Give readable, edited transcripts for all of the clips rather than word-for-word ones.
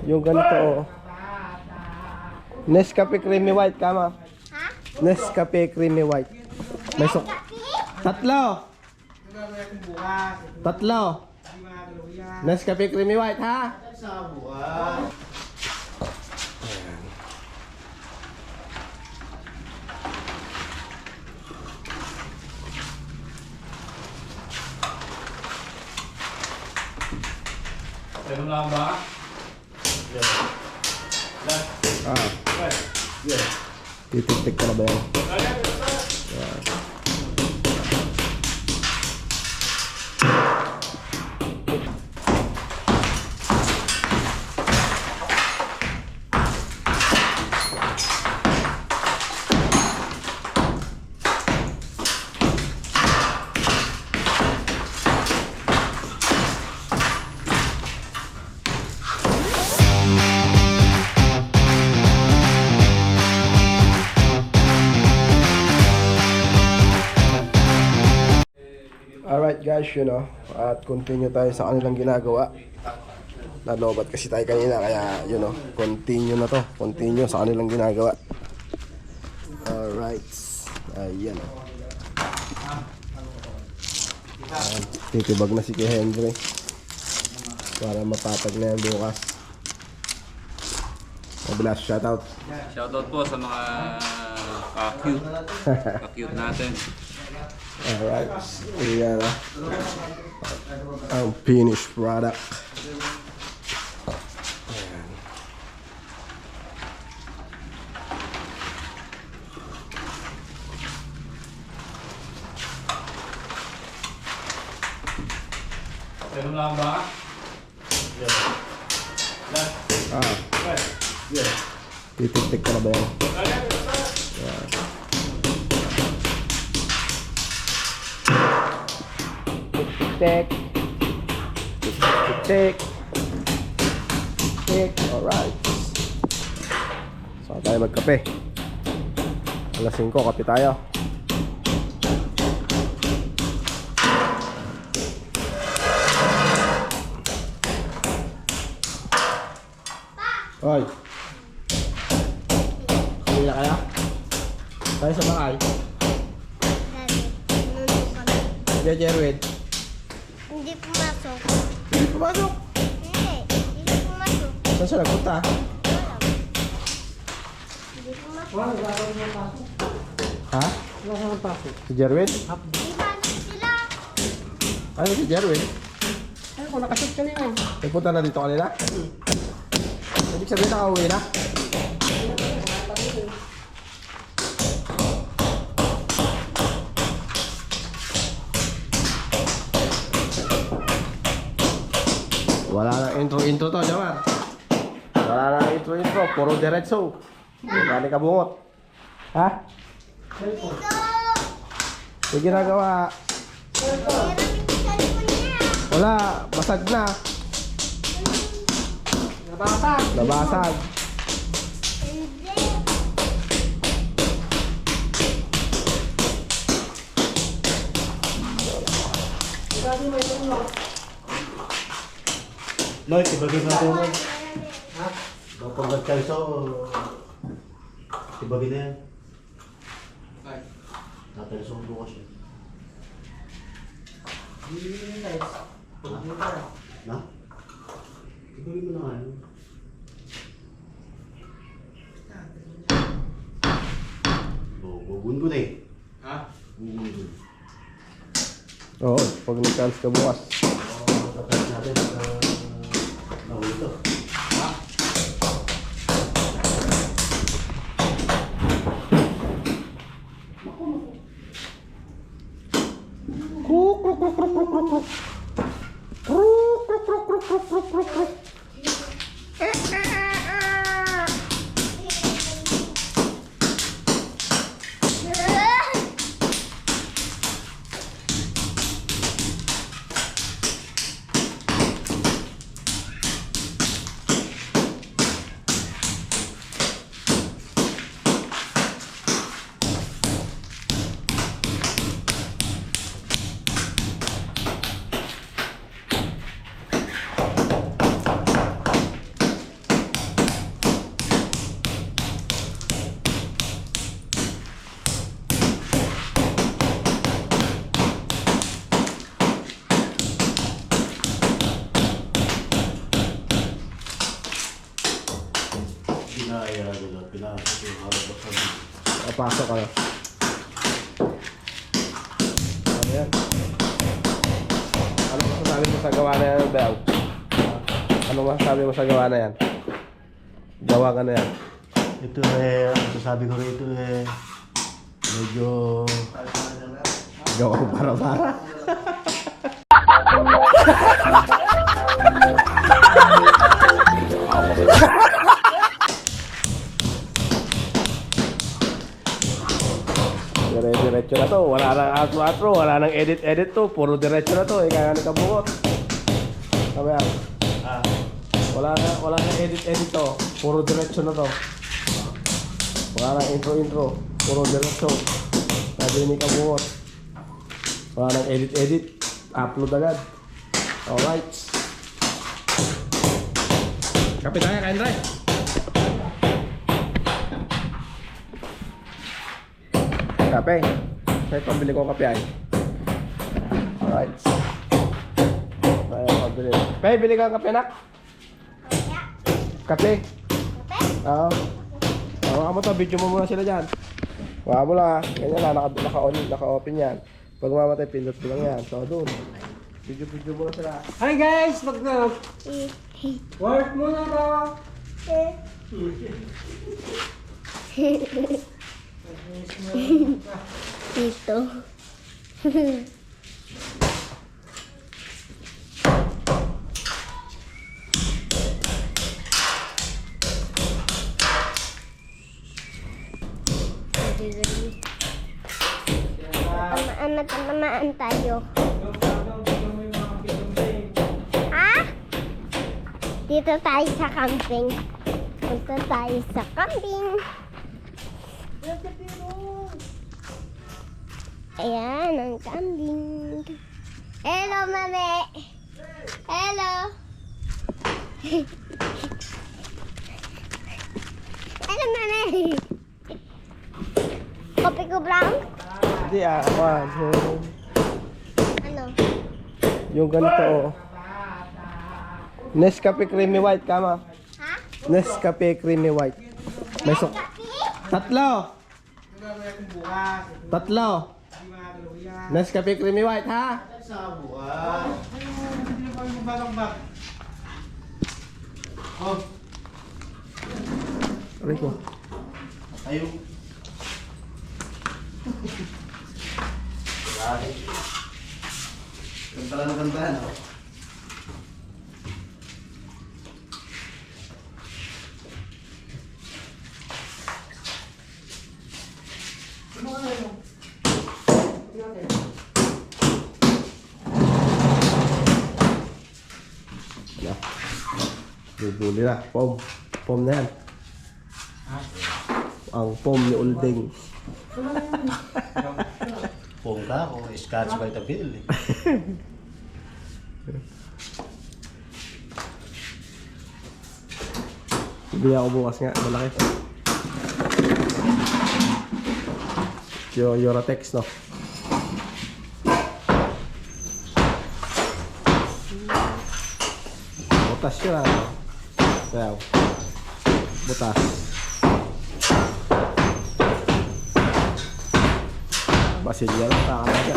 Yung ganito, oh. Nescafe Creamy White, kama? Ha? Nescafe Creamy White. May sok. Tatlo! Tatlo! Nescafe Creamy White, ha? Ano lang ba? Ah. Titik-tik ka na ba yan? Alright guys, you know, at continue tayo sa kanilang ginagawa. Nalobat kasi tayo kanina, kaya you know, continue na to. Continue sa kanilang ginagawa. Alright. Ayan. Titibag na si Kuya Henry para mapatag na yan bukas. Mabilas, shoutout. Shoutout po sa mga ka-cute. Ka-cute natin. Alright, ayan na ang finished product. Ayan. Ano lang ba? Ah, titik-tik ka na ba yan? Tik, tik, tik. Alright. Saan tayo magkape? Alas 5, kape tayo. Hoy. Kami na kaya? Tayo sa bakay. Kuya Jerwin. Hindi pumasok. Hindi pumasok. Hindi pumasok. Saan siya nagpunta? Hindi pumasok. Ha? Si Jerwin? Di ba sila? Ano si Jerwin? Ay, kung nakashoot kanina. Nagpunta na dito kanila? Ibig sabihin nakauwi na? Wala nang intro-intro to, Jamar. Wala nang intro-intro, puro diretso. Galing ka bungot. Ha? Dito! May ginagawa. Meron yung cellphone niya. Wala, basag na. Nabasag. Nabasag. Hindi. Sabi mo ito mo. Loy, tibagin natin mo. Ha? Bapang nagkalso, tibagin na yan. Nakalso ang bukas yun. Na? Tibagin mo na nga yun. Bubugun ko na eh. Ha? Bubugun ko. Oo, pag nagkalis ka bukas. Nakalis natin sa nahuli ito. Kruk, kruk, kruk, kruk, kruk, kruk, kruk. Kruk, kruk, kruk, kruk, kruk, kruk, kruk, kruk. kaya nila pinasok yung harap sa video. Pasok ka na. Ano yan? Ano masasabi mo sa gawa na yan, Bel? Ano masasabi mo sa gawa na yan? Gawa ka na yan. Ito ang sasabi ko rito medyo Gawa ko para-para. Diretso na to. Wala nang outro, wala nang edit to. Puro diretso na to. Kaya nagkabungot. Sabi yan. Wala nang edit to. Puro diretso na to. Wala nang intro. Puro diretso. Sabi ni kabungot. Wala nang edit. Upload agad. Alright. Kape tayo, kain tayo. Kape. Saya pambili ko kape ay. Alright. Saya pambili. Pe, bili ka ng kape, nak? Kape? Oo. Hawakan mo to, video mo muna sila dyan. Hawakan mo lang ha. Ganyan lang, naka-open yan. Pag mamatay, pindot mo lang yan. So, doon. Video muna sila. Hi guys! Work muna ba? Ito. Tamaan tayo. Ha? Dito tayo sa camping. Punta tayo sa camping. Ayan, ang camping. Hello, mami. Hello. Hello, mami. Kopi ko brown? Hindi one. Ano? Yung ganito oh. Nescafe Creamy White, kama. Ha? Nescafe Creamy White. May sok. Tatlo. Nescafe Creamy White, ha? Rico. Ayaw. Yung pala nagandahan, oh. Bubuli na. Pom na yan. Ang pom ni Ulding. Pong ka ako, scotch by the bill. Bili ako bukas nga, malaki. Eurotex, no? Butas yun, ano? Kaya, butas. Basilya lang, taka na siya.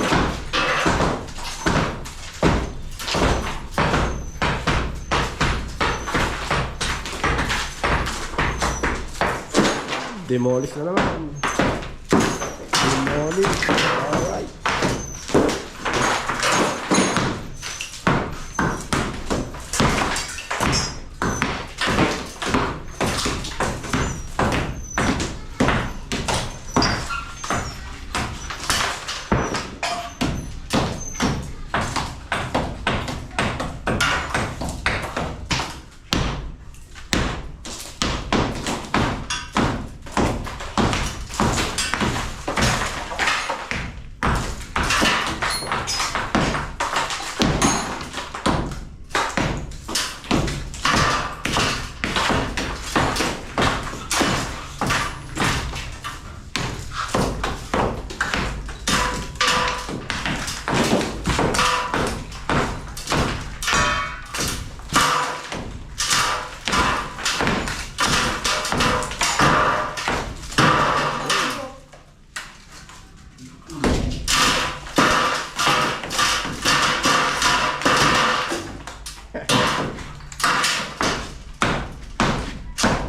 Demolish na naman. Demolish. Alright.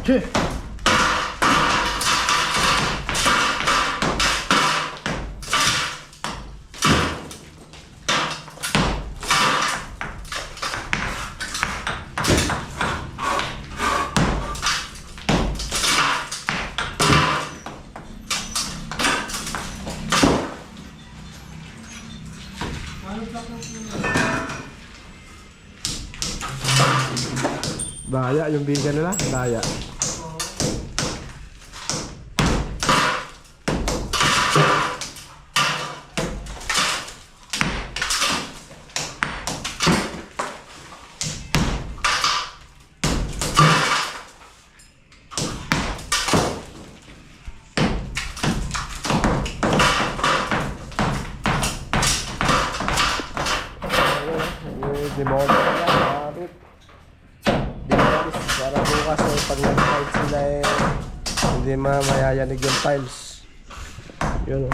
Che! Daya yung biga nila, daya. Demolis para bukas eh, pag nag-fight sila eh, hindi mayayanig yung tiles. Yun o.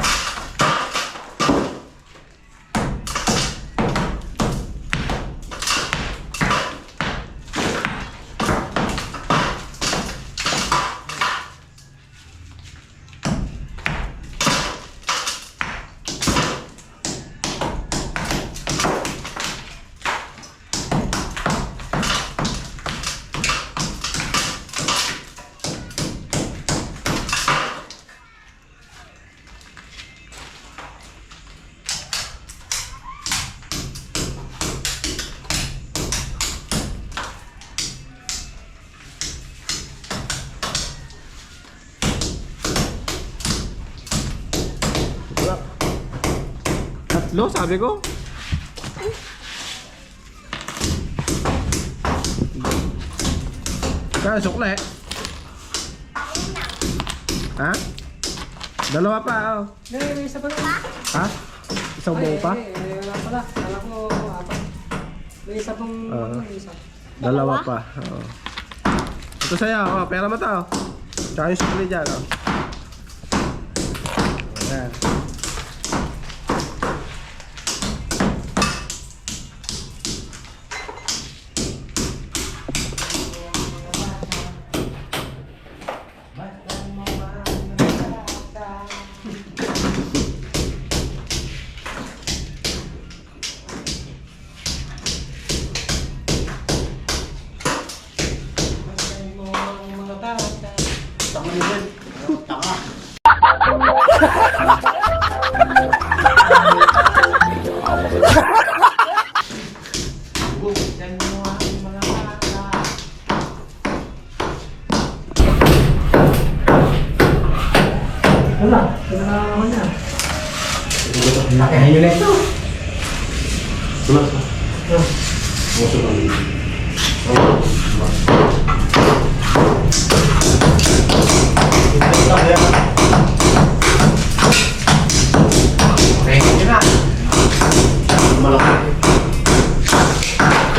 Tatlo, sabi ko. Kaya sukle. Ha? Dalawa pa, oh. May isa pa lang. Ha? Isang buo pa? Wala pala. Kala ko apat. May isa pang may isa. Dalawa pa. Oo. Ito sa'yo, oh. Pera mo to, oh. Tsaka yung sukle dyan, oh. Ayan.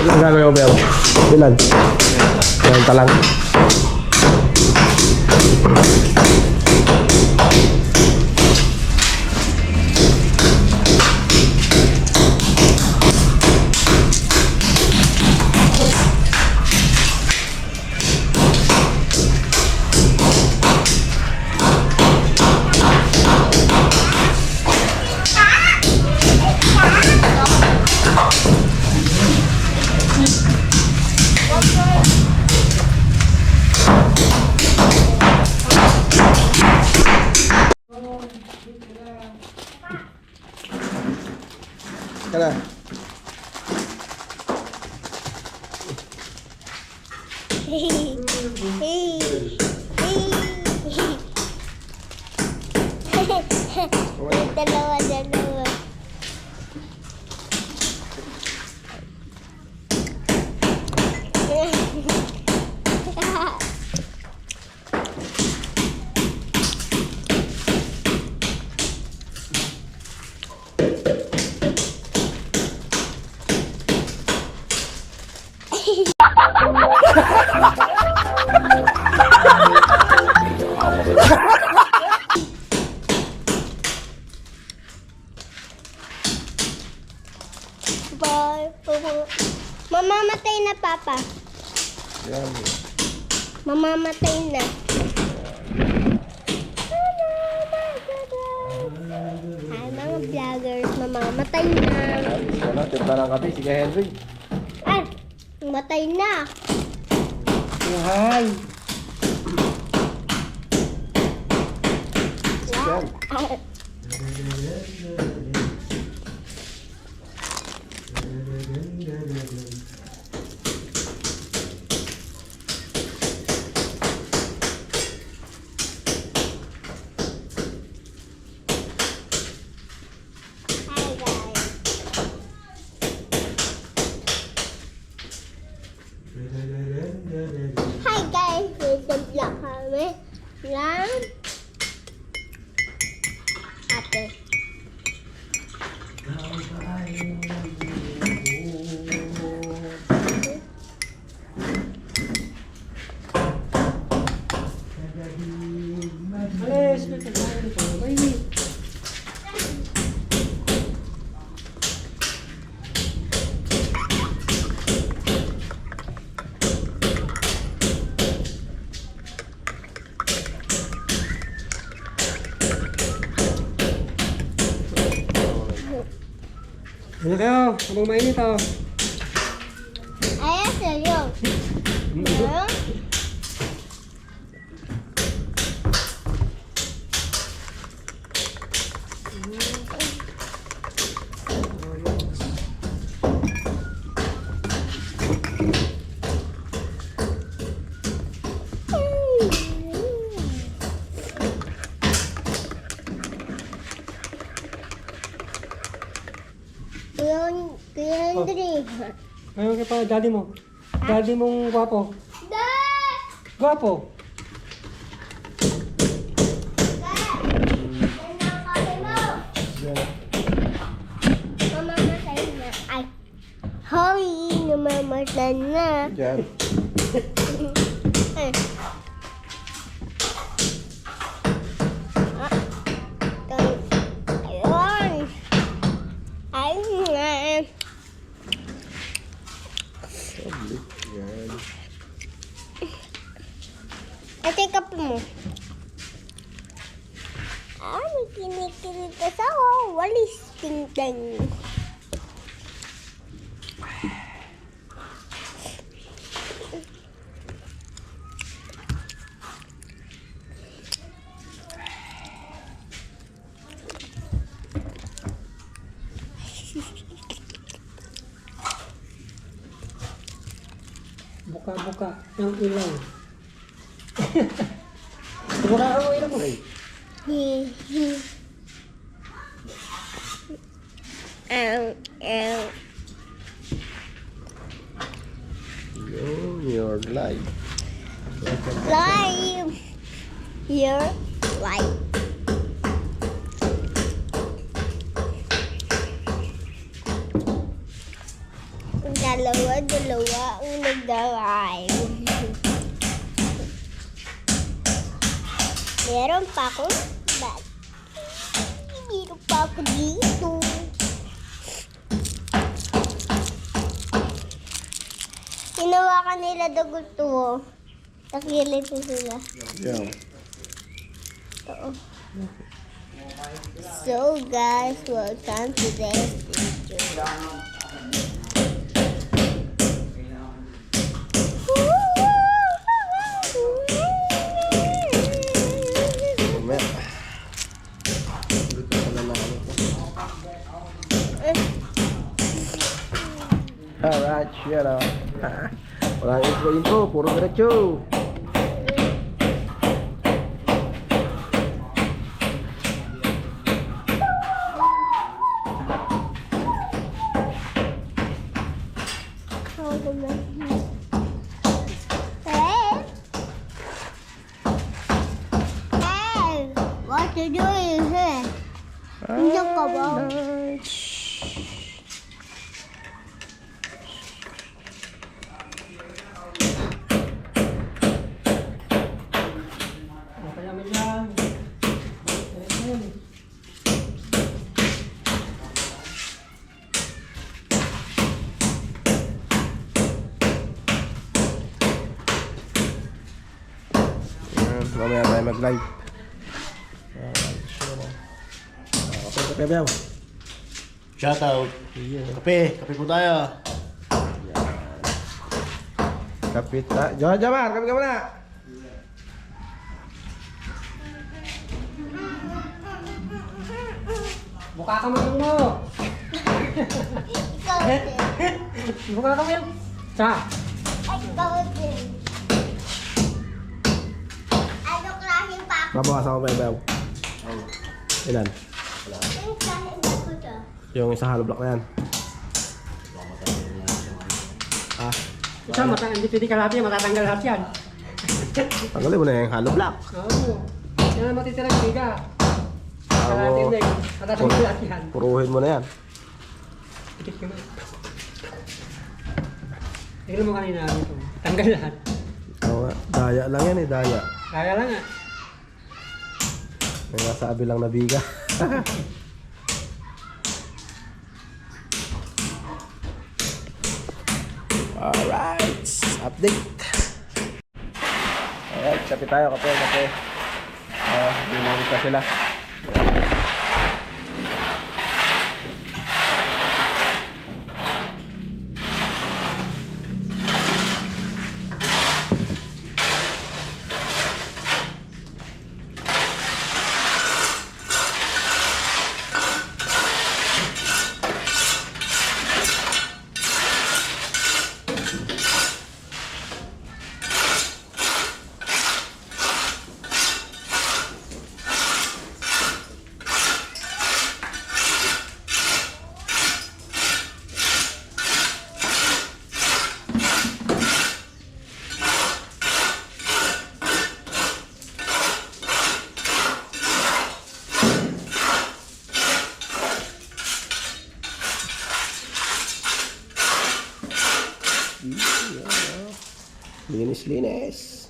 Ang gagawin mo, Bel? Ilan? Ilan talang? Kana. Dalawa. Mamamatay na, Papa. Yan. Mamamatay na. Ay, mga vloggers, mamamatay na. Isa na, timpla ng kape. Sige, Henry. Ay, matay na. Buhay. Yan. Ay, hi guys. Hi guys, nagsablak kami ng ate. Alis, nagkakain ito. Mainit. Ano kayo? Habang mainit oh. Ayan, seryo. Ayan. Kuya Henry. Ngayon kaya pa, daddy mo. Daddy mong gwapo. Dad! Gwapo. Mamamatay na. Ay. Hoy, namamatay na. Diyan. Ay. Ayun. Ayun. Yan. Ate, kape mo. Ah, may kinikilig ka sa ako. Walis tingtang. Buka-buka ng ilaw. Buka ang ilaw mo. Your life. Live your life. Dalawa ang nag-drive. Meron pa akong bag. Meron pa ako dito. Hinawakan nila dagot to. Takilito sila. Yan. Oo. So guys, welcome to this video. Mamaya. Dito sa nanalo ko. Alright, shut up. Walang intro, puro diretso. Hey! Hey! What you doing here? Nandiyan ka ba? Okay naman yan. Mamaya tayo mag-live. Kape Bew. Shoutout. Kape po tayo. Kape ta. Jamar, kape ka muna. Mukha ka mo. Ikaw din. Mukha ka mo. Sa? Ikaw din. Ano klaseng pako? Mabawasan ko pa yung Bew. Ilan? Yung klaseng pako to? Yung isang hollow block na yan. Ah, Isa, hindi pwede kalahati, matatanggal lahat yan. tanggalin mo na yung hollow block. Oo. Yan ang matitirang biga. Kalahati Ako, na yun, matatanggal lahat yan. puruhin mo na yan. Tikit ka mo. Tignan mo kanina dito. Tanggal lahat. Oo nga, daya lang yan eh, daya. Kaya lang ah. May nasabi lang na biga. Alright, update. Alright, kape tayo, kape. Binunod pa sila. Linis.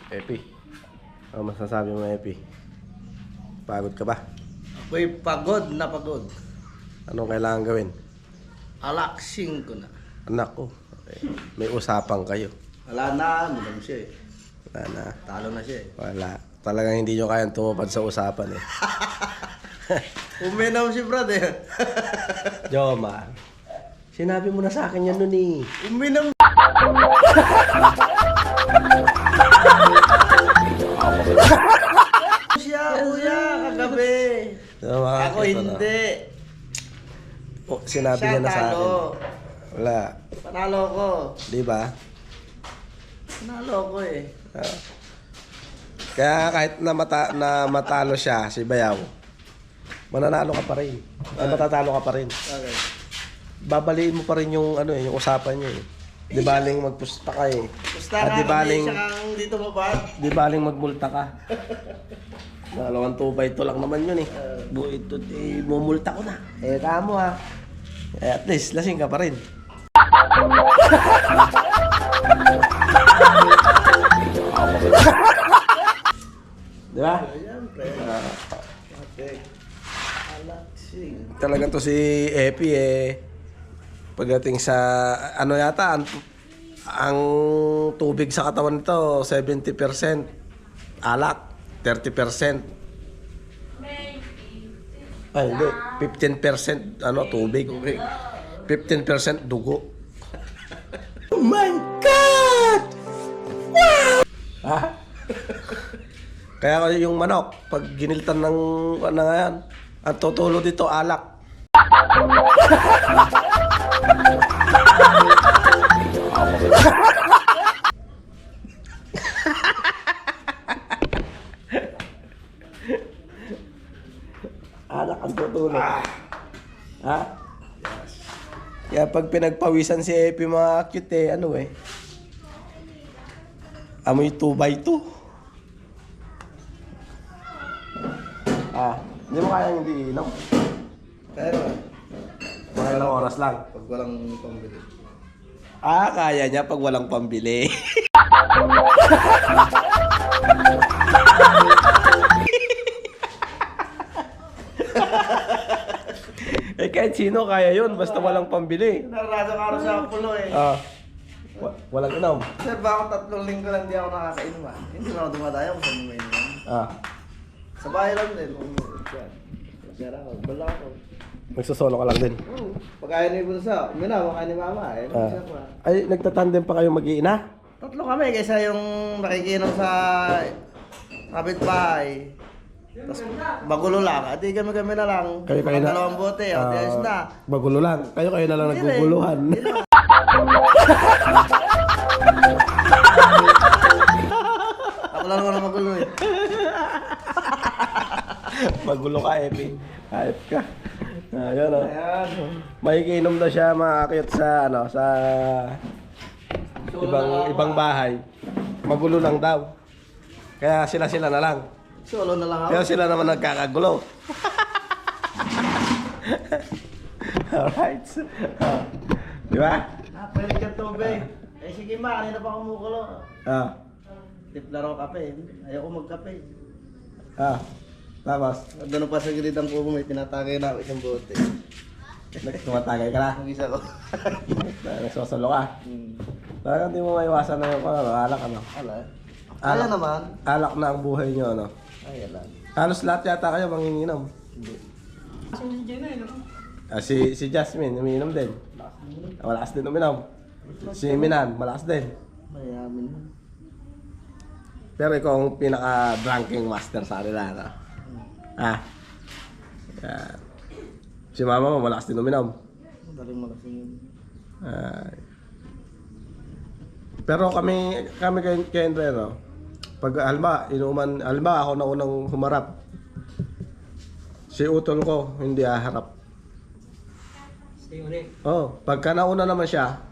Epi, ano masasabi mo, Epi? Pagod ka ba? Ako'y pagod na pagod. Anong kailangan gawin? Alaksing ko na. Anak ko, may usapan kayo. Wala na, madam siya eh. Wala na. Talo na siya eh. Wala. Talagang hindi nyo kayang tumupad sa usapan eh. Uminom si Brad eh. Jomar, sinabi mo na sa akin yan nun eh. Uminom. Siya, kuya, kagabi. Ako hindi. Oh, sinabi Siya niya na sa akin. talo. Wala. Panalo ko. Di ba? Panalo ko eh. Ah. Kaya kahit na matalo siya, si Bayaw, mananalo ka pa rin. Ay, matatalo ka pa rin. Okay. Babaliin mo pa rin yung ano eh, yung usapan niyo eh. Di baling magpusta ka eh. Basta At nga di baling, kami siya kang dito mabad. di baling magmulta ka. Dalawang 2x2 lang naman yun eh. Buit eh, mumulta ko na. Eh, kamo ha. Eh, at least, lasing ka pa rin. Di ba? Siyempre. Okay. Alaksing. Talagang to si Epi eh. Pagdating sa, ano yata, ang tubig sa katawan nito, 70% alak, 30%. Ay, hindi. 15% ano, tubig. 15% dugo. Oh my God! Wow! Ha? Kaya yung manok, pag giniltan ng ano nga yan, ang tutulo dito, alak. Alak ang tutulo. Ha? Kaya pag pinagpawisan si Epi mga cute eh, ano eh. Amoy 2x2. Hindi mo kaya hindi inom. Pero, Mga ilang oras lang. pag walang pambili. Kaya niya pag walang pambili. Kahit sino kaya yun, basta walang pambili. Naranasan ko rin sa pulo eh. Walang inom. Sir, bakit 3 linggo lang di ako nakakainom ah? Hindi na ako dumadayo kung saan may inom. Sa bahay lang din. Sir ako, bala ako. Magsosolo ka lang din. Pag ayaw ni Bunso, uminaw, kaya ni Mama. Sir pa. Ay, nagtatandem pa kayo mag-iina? 3 kami kaysa yung nakikinom sa kapitbahay. Tapos bagulo lang. At kami na lang. Kayo na. 2 bote. O, di ayos na. Bagulo lang. Kayo na lang Hindi nagguguluhan. rin. Hindi naman. Ako lang naman magulo eh. Magulo ka, Epi. Hayop ka. Ayan o. Ayan. Makikinom na siya makakit sa sa ibang bahay. Magulo lang daw. Kaya sila na lang. Solo na lang ako. Kaya sila naman nagkakagulo. Alright. Di ba? Pwede ka tubig. Eh sige ma, kanina pa kumukulo. Tipla raw kape. Ayoko magkape. Tapos, Doon pa sa gilid ng kubo may tinatagay na ako isang bote. tumatagay ka na. Mag-isa ko. Nagsosolo ka. Talagang di mo maiwasan na yung alak Ala. Kaya naman. Alak na ang buhay nyo, Ay, ala. Halos lahat yata kayo manginginom. Hindi. Kasi dyan na yun. Si Jasmine, umiinom din. Malakas din uminom. Si Minan, malakas din. Mayamin. Pero ikaw ang pinaka-drinking master sa kanila, Yan. Si mama mo, malakas din uminom. Madaling malasing. Pero kami kay Enrero, pag inuman, ako na unang humarap. Si utol ko, hindi haharap. Stay ulit. Pagka nauna naman siya,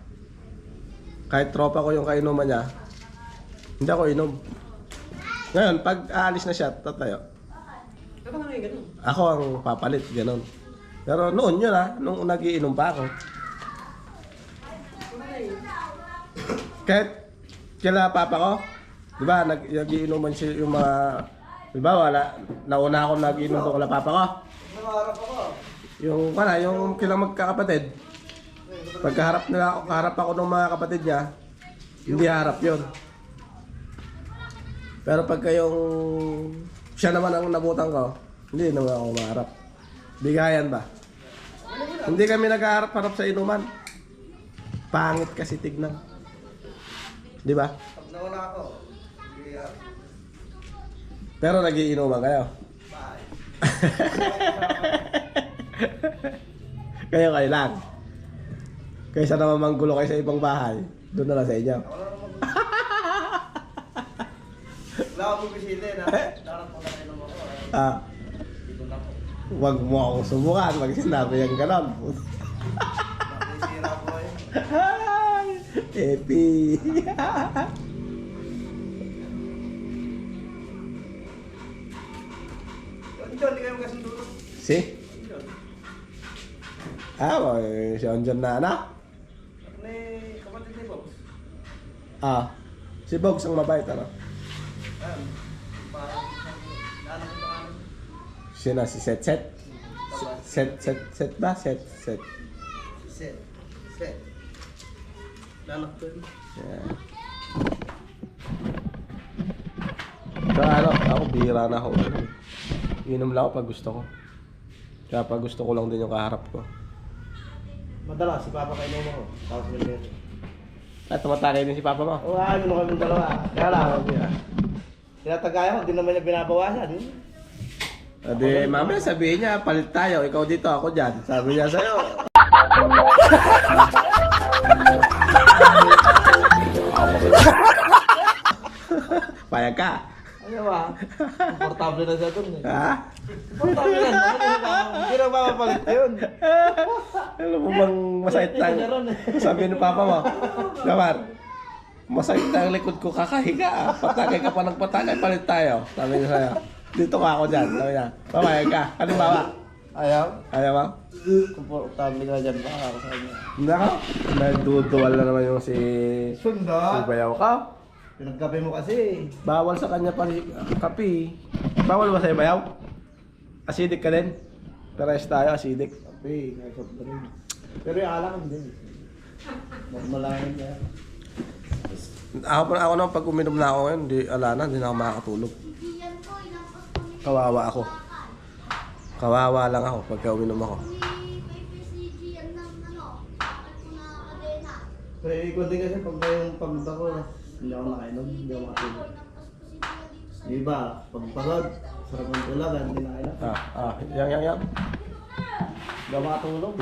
kahit tropa ko yung kainuman niya, hindi ako inom. Ngayon, pag aalis na siya, tatayo. Kapag nga ganun. Ako ang papalit, gano'n. Pero noon yun nung nagiinom pa ako. Kahit kila papa ko, di ba, nagiinuman siya yung mga, di ba, nauna ako nagiinom ko kila papa ko. Nangarap ako. Yung kilang magkakapatid. Kaharap ako ng mga kapatid niya, hindi harap yun. Pero pagka yung siya naman ang nabutan ko, hindi naman ako maharap. Bigayan ba? Hindi kami naghaharap-harap sa inuman. Pangit kasi tignan. Di ba? Pag nauna ako, hindi Pero nagiinuman kayo. bye. Kayo lang. Kaysa naman manggulo kayo sa ibang bahay, doon na lang sa inyo. Wala akong bisita na. Darap ko na inom ako. Dito na ako. Huwag mo akong subukan pag sinabi yung ganon. Nakisira ko eh. Epi. John, hindi kayo magkasundo. Si? Si Onjon na anak? Kapatid ni Bob. Si Bogs ang mabait, Parang, anak ko pa kami. Sino si Set? Set ba? Set. Set. Anak ko yun. Yeah. So ako bihira na ako. Inom lang ako pag gusto ko. Kaya pag gusto ko lang din yung kaharap ko. Madalas, si Papa kainom ako. Tapos nilito. At tumatagay din si Papa mo. Oo, ayun mo kami dalawa. Kaya lang, tinatagay ako, di naman niya binabawasan. Adi, mamaya sabihin niya, palit tayo. Ikaw dito, ako dyan. Sabi niya sa'yo. Payag ka. Ano ba? Komportable na siya dun eh. Ha? Komportable na. Hindi na mapapalit yun. Alam mo bang masakit Hindi tayo? na ron eh. Sabi ni Papa mo, Gamar, masakit ang likod ko, kakahiga. Patagay ka pa ng patagay, palit tayo. Sabi niya sa'yo, dito ka ako dyan. Sabi niya, pamayag ka. Halimbawa, Ayaw? Ayaw ba? Komportable ka dyan ba ako sa kanya? Hindi ako. Nagduduwal na naman yung si Sundot! Bayaw ka. Pinagkape mo kasi. Bawal sa kanya pa kape. Bawal ba sa'yo Bayaw? Acidic ka din? Pares tayo, acidic. Kape, kaya soft drink. Pero yung alak hindi. Magmalangin niya. Ako naman pag uminom na ako ngayon, hindi na ako makakatulog. Kawawa ako. Kawawa lang ako pagka uminom ako. Pero ikot din kasi pag yung pagda ko, hindi ako nakainom, hindi ako makatulog. Yung iba, pag pagod, sarap ng tulagan, hindi nakainom. Yang. Hindi ako makatulog.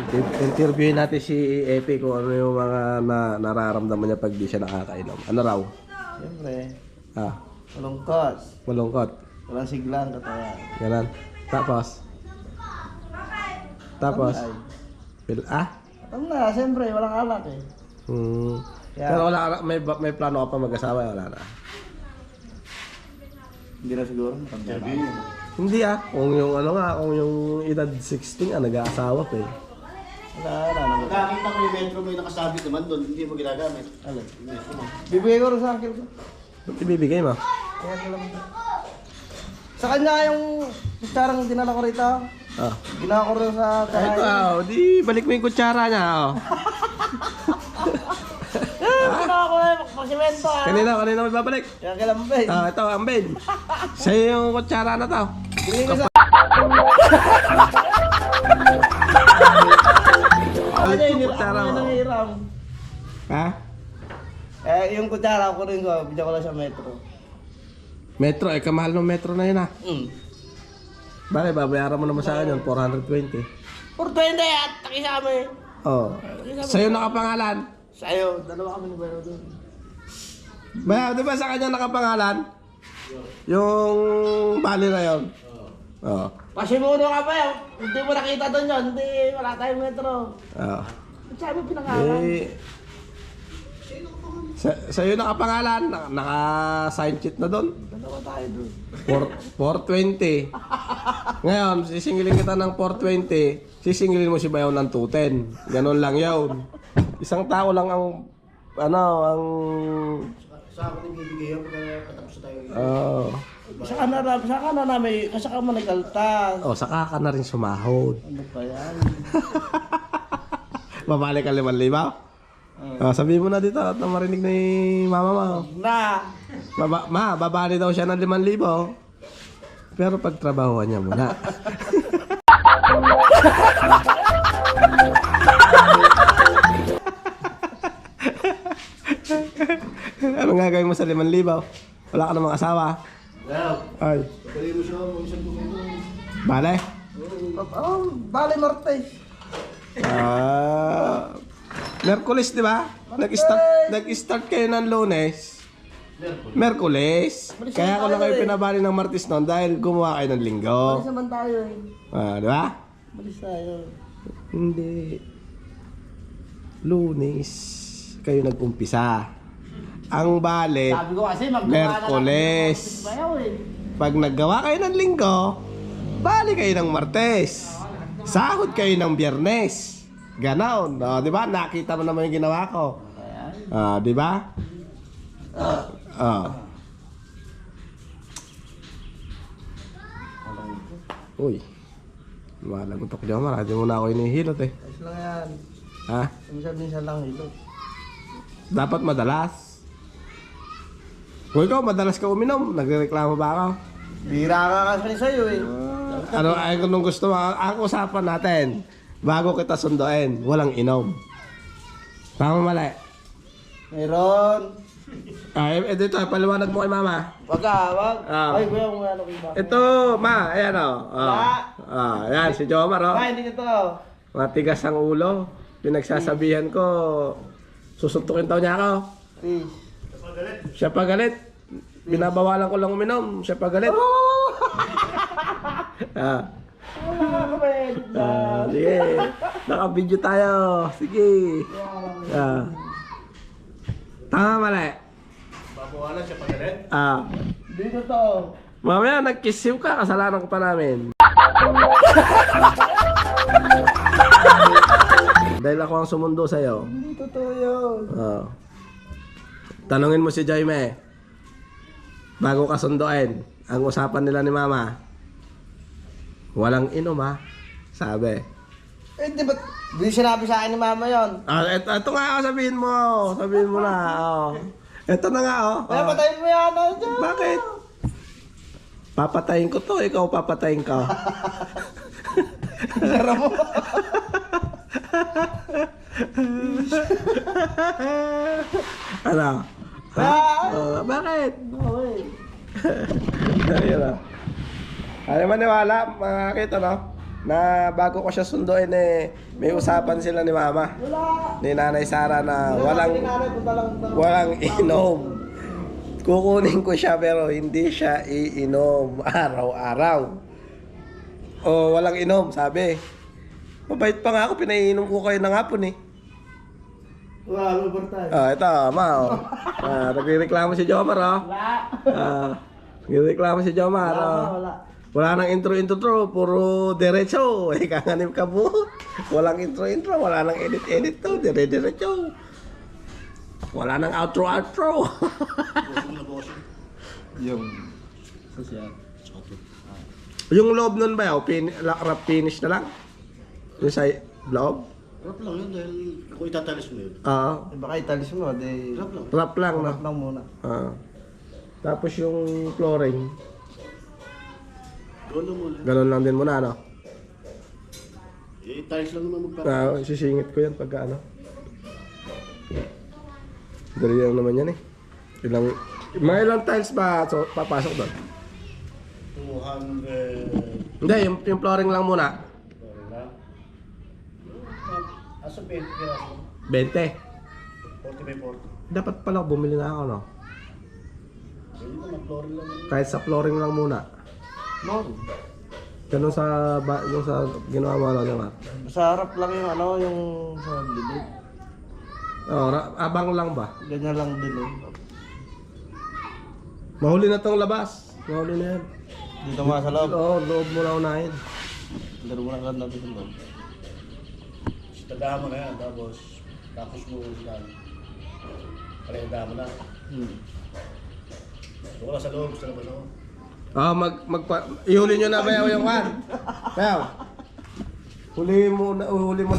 Interviewin natin si Epi kung ano yung mga nararamdaman niya pag di siya nakakainom. Ano raw? Siyempre, Ah, malungkot. malungkot. Walang siglang katawan. Ganun. Tapos? Ay. Alam na, siyempre, walang alak eh. Yeah. Pero wala ka, may plano ka pa mag-asawa, wala na. Hindi na siguro. Hindi kung yung kung yung edad 16 nag-aasawa pa eh. Wala. Nakakita ko yung metro may nakasabit naman doon, hindi mo ginagamit. Alin? Bibigay ko rin sa akin ko. Ba't ibibigay mo? Kaya ko lang. Sa kanya yung kutsarang dinala ko rito. Ginawa ko rin sa Ito di balik mo yung kutsara niya Ginawa ko rin, magsimento Kanina may babalik. Kaya kilambay. Ito ang bed. Sa'yo yung kutsara na to. Bigay ko sa... Yung kutsara mo. Nangiram. Ha? Yung kutsara ko rin ko, bigyan ko lang sa metro. Metro, kamahal ng metro na yun Bale, babayaran mo naman sa akin yun, 420. Por 20 at taki sa amin. Sa'yo nakapangalan. Sa'yo, dalawa kami ni Bayo doon. Bayaw, di ba sa kanya nakapangalan? Yung bali na yun. Pasimuno ka ba yun? Hindi mo nakita doon yun. Hindi, wala tayong metro. Ba't sa'yo mo pinangalan? Sa'yo nakapangalan, naka-sign sheet na doon. Dalawa tayo doon. 420. Ngayon, sisingilin kita ng 420, sisingilin mo si Bayaw ng 210. Ganon lang yun. Isang tao lang ang Sa akin yung bibigay yan pagka patapos tayo. Saka na namin, kasi ka man nagkaltas. Saka ka na rin sumahod. Ano pa yan? Babalik ka 5,000? Sabihin mo na dito at marinig ni mama mo. Na! Babali daw siya ng 5,000. Pero pagtrabahuan niya muna. Anong gagawin mo sa 5,000? Wala ka namang asawa? Ay. Pagkali mo siya, mo isang tumino. Bale? Bale Martes. Merkulis, di ba? Nag-start kayo ng Lunes. Merkulis. Kaya ko lang kayo pinabali ng Martes noon dahil gumawa kayo ng Linggo. Malis naman tayo eh. Di ba? Malis tayo. Hindi. Lunes kayo nag-umpisa. Ang bale, Sabi ko kasi maggawa Merkulis. Pag naggawa kayo ng Linggo, bali kayo ng Martes. Sahod kayo ng Biyernes. Ganon. Di ba? Nakita mo naman yung ginawa ko. Di ba? Uy. Malagutok dyan, marami mo na ako inihilot eh. Ayos lang yan. Ha? Minsan lang ito. Dapat madalas. Kung ikaw, madalas ka uminom, nagreklamo ba ako? Bira ka kasi sa'yo eh. Anong gusto mo? Ang usapan natin, bago kita sunduin, walang inom. Tama mali? Meron. Dito, paliwanag mo kay mama. Wag. Ay, kuya, kung ano kayo ba? Ito, ma, ayan o. Ayan, si Jomar o. Hindi nito. Matigas ang ulo. Pinagsasabihan ko, susuntukin daw niya ako. Please. Siya pa galit. Binabawalan ko lang uminom. Siya pa galit. Sige. Naka-video tayo. Sige. Tama mali. Babawalan siya pagalit. Dito to. Mamaya nag-kiss ka. Kasalanan ko pa namin. Dahil ako ang sumundo sa'yo. Hindi totoo yun. Tanungin mo si Jaime. Bago ka sunduin, ang usapan nila ni Mama, walang inom ha, sabi. Eh, di ba? Di sinabi sa akin ni Mama yun. Ito nga, sabihin mo. Sabihin mo na. Ito na nga, Kaya patayin mo yan. Bakit? Papatayin ko to, ikaw papatayin ka. Sara mo. Ano? Bakit? Ayun na. Ayaw maniwala, mga kita, no? Na bago ko siya sunduin may usapan sila ni Mama. Ni Nanay Sara na walang inom. Kukunin ko siya pero hindi siya iinom araw-araw. O walang inom, sabi. Mabait pa nga ako, pinaiinom ko kayo ng hapon eh. Wala, tayo. Ito, Ma, nagrereklamo si Jomar, nagrereklamo si Jomar, Wala nang intro, puro derecho. Kanganim ka mo. Walang intro, wala nang edit to, diretso. Wala nang outro. Yung social. Yung loob nun ba, rap finish na lang? Yung sa loob? Rap lang yun dahil ako itatalis mo yun. Baka italis mo, di... Rap lang. Rap lang, no? Rap lang muna. Tapos yung flooring, Gawin lang muna. ganun lang din muna, no? Eh, tiles lang naman magpapalabas. Sisingit ko yan pagka ano. Dali lang naman yan eh. Mga ilang tiles ba papasok doon? 200... Hindi, yung flooring lang muna. Sorry na. Asa 20 kiraso? 20. 40 by 40. Dapat pala bumili na ako, no? Pwede naman, flooring lang. Kahit sa flooring lang muna. No. Ganun yung sa ginawa mo, ano, diba? Sa harap lang yung yung sa bibig. Abang lang ba? Ganyan lang din Mahuli na tong labas. Mahuli na yan. Dito mga sa loob. Oo, loob mo na unahin. Laro mo na agad natin sa loob. Tandaan mo na yan, tapos mo sila. Parehandaan mo na. Wala sa loob, sa labas ako. Ihuli nyo na ba yung one? Kaya, huli mo na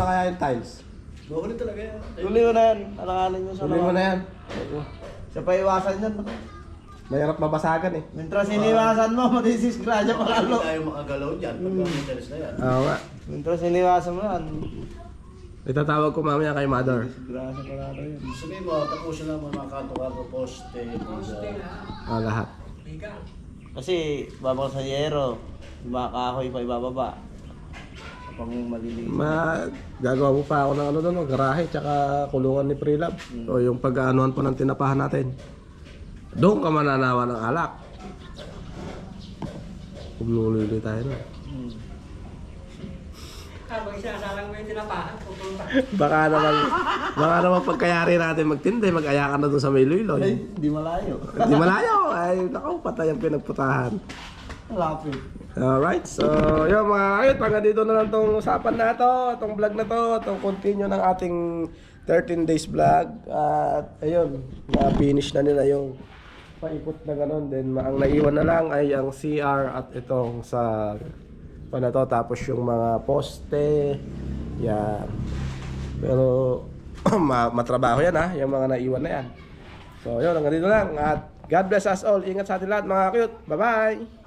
kaya yung tiles. Mahuli talaga yan. Huli mo na yan. Alanganin mo sa Huli mo na yan. Siya pa iwasan yan. Mahirap mabasagan eh. Mintras iniwasan mo, madisisgrasya pa lalo. Hindi tayo makagalaw dyan pag may tiles na yan. Oo nga. Mintras iniwasan mo yan. Itatawag ko mamaya kay Mother. Disgrasya pa lalo yan. Sabihin mo, tapusin lang mga kanto-kanto, poste, Lahat. Kasi babang sa yero, mga kahoy pa ibababa. Pang maliliit. Gagawa mo pa ako ng ano doon, garahe, tsaka kulungan ni Prilab. O yung pag-aanuhan pa ng tinapahan natin. Doon ka mananawa ng alak. Kumululi tayo na. Habang sinasalang mo yung tinapahan, pupunta. Baka naman pagkayari natin magtindi, mag-ayakan na doon sa may Luiloy. Ay, di malayo. Hindi malayo. Ay, naku, patay ang pinagputahan. Lapit. Alright, so yun mga kayot, hanggang dito na lang itong usapan na to, itong vlog na to, itong continue ng ating 13 days vlog. At ayun, na-finish na nila yung paikot na gano'n. Then ang naiwan na lang ay ang CR at itong sa na to, tapos yung mga poste. Yan. Pero matrabaho yan ha, yung mga naiwan na yan. So yun, hanggang dito lang. At God bless us all. Ingat sa atin lahat mga kayot. Bye-bye!